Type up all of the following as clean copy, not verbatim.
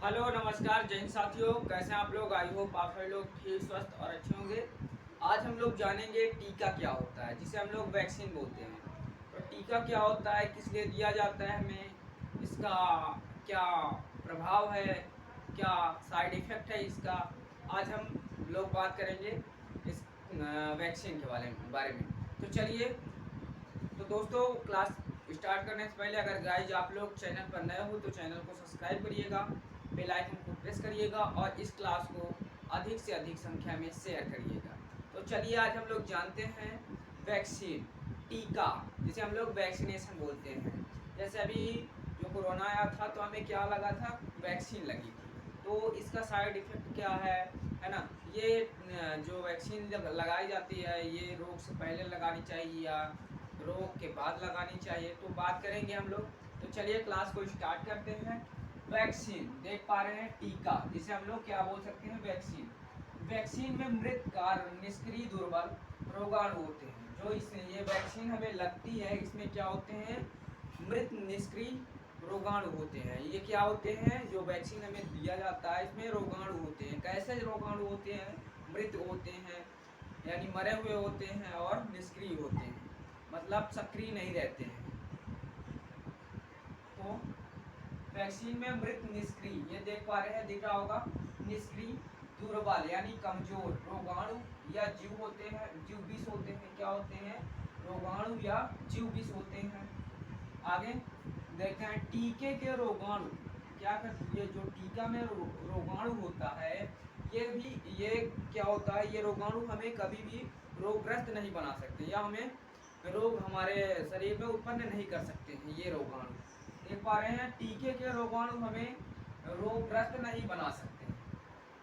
Hello नमस्कार जय हिंद साथियों, कैसे हैं आप लोग। आई होप आप सभी लोग ठीक स्वस्थ और अच्छे होंगे। आज हम लोग जानेंगे टीका क्या होता है, जिसे हम लोग वैक्सीन बोलते हैं। तो टीका क्या होता है, किस लिए दिया जाता है हमें, इसका क्या प्रभाव है, क्या साइड इफ़ेक्ट है इसका। आज हम लोग बात करेंगे इस वैक्सीन के बारे में। तो चलिए, तो दोस्तों क्लास स्टार्ट करने से पहले अगर गाइज आप लोग चैनल पर नए हो तो चैनल को सब्सक्राइब करिएगा, बेल आइकन को प्रेस करिएगा और इस क्लास को अधिक से अधिक संख्या में शेयर करिएगा। तो चलिए आज हम लोग जानते हैं वैक्सीन, टीका, जिसे हम लोग वैक्सीनेशन बोलते हैं। जैसे अभी जो कोरोना आया था तो हमें क्या लगा था, वैक्सीन लगी थी। तो इसका साइड इफ़ेक्ट क्या है ना। ये जो वैक्सीन जब लगाई जाती है ये रोग से पहले लगानी चाहिए या रोग के बाद लगानी चाहिए, तो बात करेंगे हम लोग। तो चलिए क्लास को स्टार्ट करते हैं। वैक्सीन देख पा रहे हैं, टीका जिसे हम लोग क्या बोल सकते हैं, वैक्सीन। वैक्सीन में मृत कार्य निष्क्रिय दुर्बल रोगाणु होते हैं। जो इस ये वैक्सीन हमें लगती है, इसमें क्या होते हैं, मृत निष्क्रिय रोगाणु होते हैं। ये क्या होते हैं, जो वैक्सीन हमें दिया जाता है इसमें रोगाणु होते हैं। कैसे रोगाणु होते हैं, मृत होते हैं यानी मरे हुए होते हैं और निष्क्रिय होते हैं, मतलब सक्रिय नहीं रहते हैं। तो वैक्सीन में मृत निष्क्रिय, ये देख पा रहे हैं, दिख रहा होगा, निष्क्रिय दुर्बल यानी कमजोर रोगाणु या जीव होते हैं, जीव विष होते हैं। क्या होते हैं, रोगाणु या जीव विष होते हैं। आगे देखते हैं टीके के रोगाणु क्या कर, ये जो टीका में रोगाणु होता है ये क्या होता है, ये रोगाणु हमें कभी भी रोगग्रस्त नहीं बना सकते या हमें रोग हमारे शरीर में उत्पन्न नहीं कर सकते हैं। ये रोगाणु देख पा रहे हैं, टीके के रोगाणु हमें रोगग्रस्त नहीं बना सकते।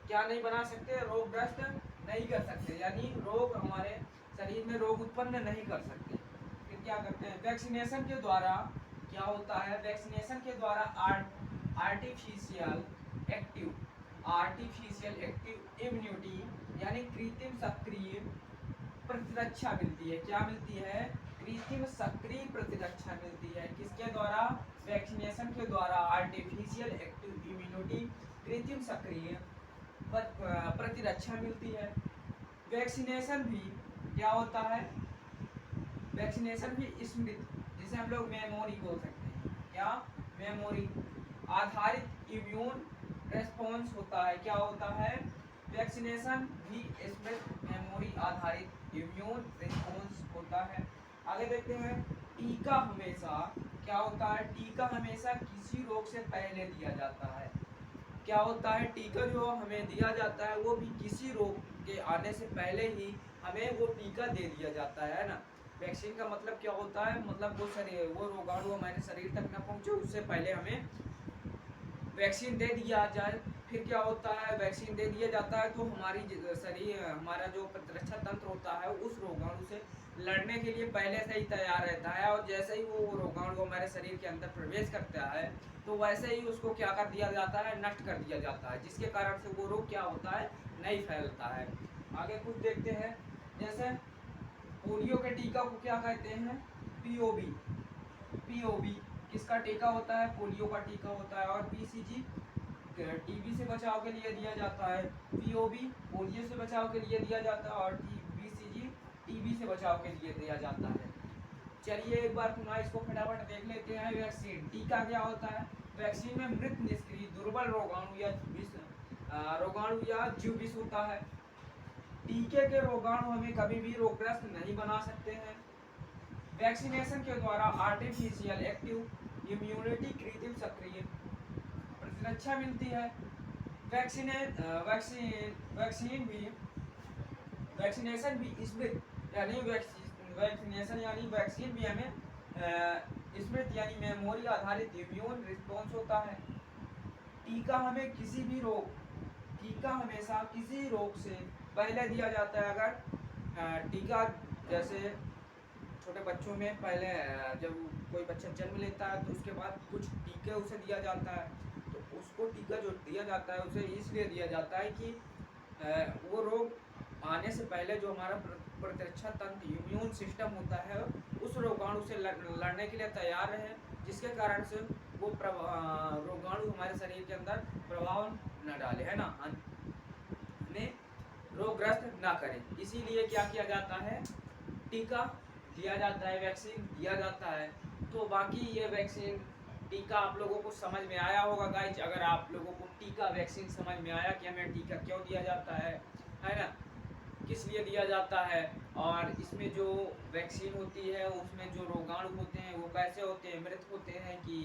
क्या नहीं बना सकते, रोगग्रस्त नहीं कर सकते, यानी रोग हमारे शरीर में रोग उत्पन्न नहीं कर सकते। फिर क्या करते हैं, वैक्सीनेशन के द्वारा क्या होता है, वैक्सीनेशन के द्वारा आर्टिफिशियल एक्टिव इम्यूनिटी यानी कृत्रिम सक्रिय प्रतिरक्षा मिलती है। क्या मिलती है, कृत्रिम सक्रिय प्रतिरक्षा मिलती है। किसके द्वारा, वैक्सीनेशन के द्वारा आर्टिफिशियल एक्टिव इम्यूनिटी कृत्रिम सक्रिय प्रतिरक्षा मिलती है। वैक्सीनेशन भी क्या होता है, वैक्सीनेशन भी स्मृति, जिसे हम लोग मेमोरी बोल सकते हैं। क्या, मेमोरी आधारित इम्यून रेस्पॉन्स होता है। क्या होता है, वैक्सीनेशन भी स्मृति मेमोरी आधारित इम्यून रेस्पॉन्स होता है। आगे देखते हैं, टीका हमेशा क्या होता है, टीका हमेशा किसी रोग से पहले दिया जाता है। क्या होता है, टीका जो हमें दिया जाता है वो भी किसी रोग के आने से पहले ही हमें वो टीका दे दिया जाता है ना। वैक्सीन का मतलब क्या होता है, मतलब वो रोगाणु हमारे शरीर तक न पहुंचे उससे पहले हमें वैक्सीन दे दिया जाए। फिर क्या होता है, वैक्सीन दे दिया जाता है तो हमारी शरीर, हमारा जो प्रतिरक्षा तंत्र होता है उस रोगाणु से लड़ने के लिए पहले से ही तैयार रहता है। और जैसे ही वो रोगाणु हमारे शरीर के अंदर प्रवेश करता है तो वैसे ही उसको क्या कर दिया जाता है, नष्ट कर दिया जाता है, जिसके कारण से वो रोग क्या होता है, नहीं फैलता है। आगे कुछ देखते हैं, जैसे पोलियो के टीका को क्या कहते हैं, पीओबी। पीओबी किसका टीका होता है, पोलियो का टीका होता है। और बीसीजी टीबी से बचाव के लिए दिया जाता है। पीओबी पोलियो से बचाव के लिए दिया जाता है और बीसीजी टीबी से बचाव के लिए दिया जाता है। चलिए एक बार पुनः इसको फटाफट देख लेते हैं। वैक्सीन, टीका क्या होता है, वैक्सीन में मृत निष्क्रिय दुर्बल रोगाणु या जीव विष होता है। टीके के रोगाणु हमें कभी भी रोगग्रस्त नहीं बना सकते हैं। वैक्सीनेशन के द्वारा आर्टिफिशियल एक्टिव इम्यूनिटी कृत्रिम सक्रिय प्रतिरक्षा मिलती है। वैक्सीन भी वैक्सीनेशन भी स्मृत यानी वैक्सीनेशन यानी वैक्सीन भी हमें स्मृत यानी मेमोरी आधारित इम्यून रिस्पॉन्स होता है। टीका हमें किसी भी रोग, टीका हमेशा किसी रोग से पहले दिया जाता है। अगर टीका जैसे छोटे बच्चों में पहले जब कोई बच्चा जन्म लेता है तो उसके बाद कुछ टीके उसे दिया जाता है। तो उसको टीका जो दिया जाता है उसे इसलिए दिया जाता है कि वो रोग आने से पहले जो हमारा प्रतिरक्षा तंत्र इम्यून सिस्टम होता है उस रोगाणु से लड़ने के लिए तैयार रहे, जिसके कारण से वो रोगाणु हमारे शरीर के अंदर प्रभाव न डाले, है ना, हमें रोगग्रस्त ना करें। इसीलिए क्या किया जाता है, टीका दिया जाता है, वैक्सीन दिया जाता है। तो बाकी ये वैक्सीन टीका आप लोगों को समझ में आया होगा गाइज। अगर आप लोगों को टीका वैक्सीन समझ में आया कि हमें टीका क्यों दिया जाता है ना, किस लिए दिया जाता है, और इसमें जो वैक्सीन होती है उसमें जो रोगाणु होते हैं वो कैसे होते हैं, मृत होते हैं कि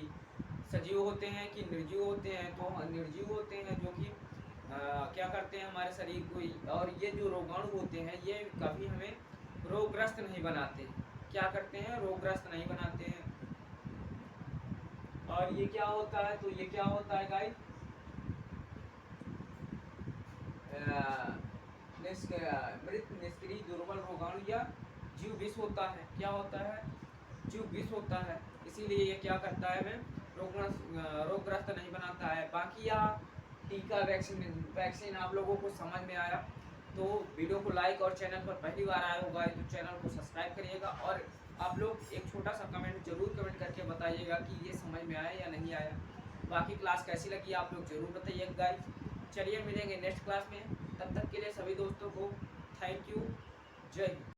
सजीव होते हैं कि निर्जीव होते हैं। तो निर्जीव होते हैं, जो कि क्या करते हैं हमारे शरीर को, और ये जो रोगाणु होते हैं ये कभी हमें रोगग्रस्त नहीं बनाते। क्या करते हैं, रोगग्रस्त नहीं बनाते हैं। और ये क्या होता है, तो ये क्या होता है गाइस, मृत निष्क्रिय दुर्बल रोगाणु या जीव विष होता है। क्या होता है, जीव विष होता है। इसीलिए ये क्या करता है, हमें रोगग्रस्त नहीं बनाता है। बाकी यह टीका वैक्सीन आप लोगों को समझ में आया तो वीडियो को लाइक, और चैनल पर पहली बार आए होगा तो चैनल को सब्सक्राइब करिएगा, और आप लोग एक छोटा सा कमेंट जरूर कमेंट करके बताइएगा कि ये समझ में आया या नहीं आया। बाकी क्लास कैसी लगी आप लोग जरूर बताइएगा गाइस। चलिए मिलेंगे नेक्स्ट क्लास में, तब तक के लिए सभी दोस्तों को थैंक यू, जय हिंद।